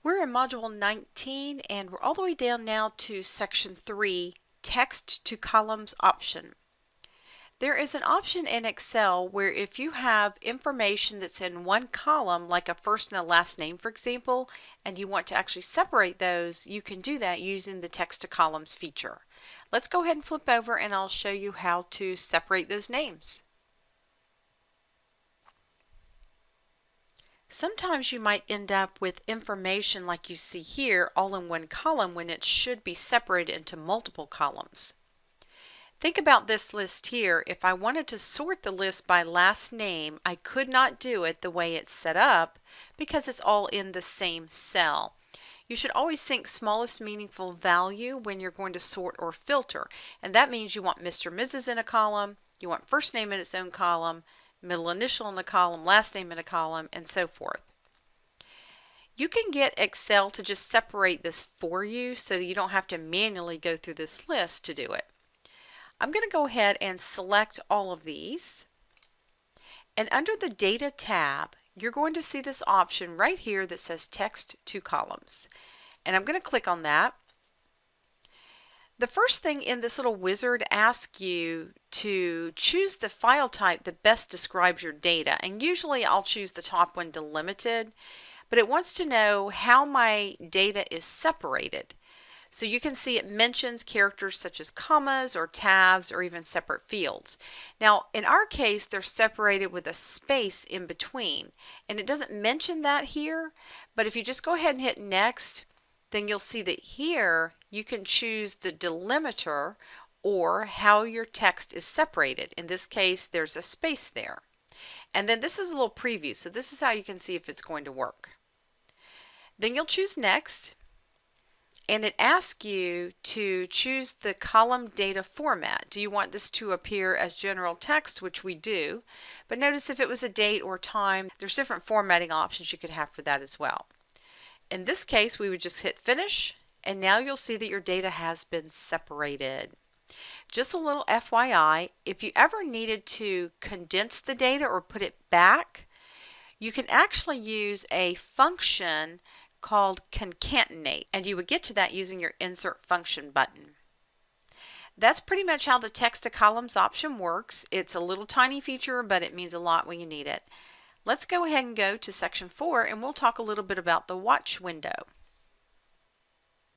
We're in Module 19 and we're all the way down now to Section 3, Text to Columns option. There is an option in Excel where if you have information that's in one column, like a first and a last name for example, and you want to actually separate those, you can do that using the Text to Columns feature. Let's go ahead and flip over and I'll show you how to separate those names. Sometimes you might end up with information like you see here all in one column when it should be separated into multiple columns. Think about this list here. If I wanted to sort the list by last name, I could not do it the way it's set up because it's all in the same cell. You should always think smallest meaningful value when you're going to sort or filter, and that means you want Mr. Mrs. in a column, you want first name in its own column, middle initial in a column, last name in a column, and so forth. You can get Excel to just separate this for you so that you don't have to manually go through this list to do it. I'm going to go ahead and select all of these, and under the Data tab you're going to see this option right here that says Text to Columns, and I'm going to click on that. The first thing in this little wizard asks you to choose the file type that best describes your data, and usually I'll choose the top one, delimited, but it wants to know how my data is separated. So you can see it mentions characters such as commas or tabs or even separate fields. Now in our case they're separated with a space in between, and it doesn't mention that here, but if you just go ahead and hit next, then you'll see that here you can choose the delimiter or how your text is separated. In this case there's a space there. And then this is a little preview, so this is how you can see if it's going to work. Then you'll choose next, and it asks you to choose the column data format. Do you want this to appear as general text, which we do, but notice if it was a date or time, there's different formatting options you could have for that as well. In this case we would just hit finish, and now you'll see that your data has been separated. Just a little FYI, if you ever needed to condense the data or put it back, you can actually use a function called concatenate, and you would get to that using your insert function button. That's pretty much how the text to columns option works. It's a little tiny feature, but it means a lot when you need it. Let's go ahead and go to section 4 and we'll talk a little bit about the watch window.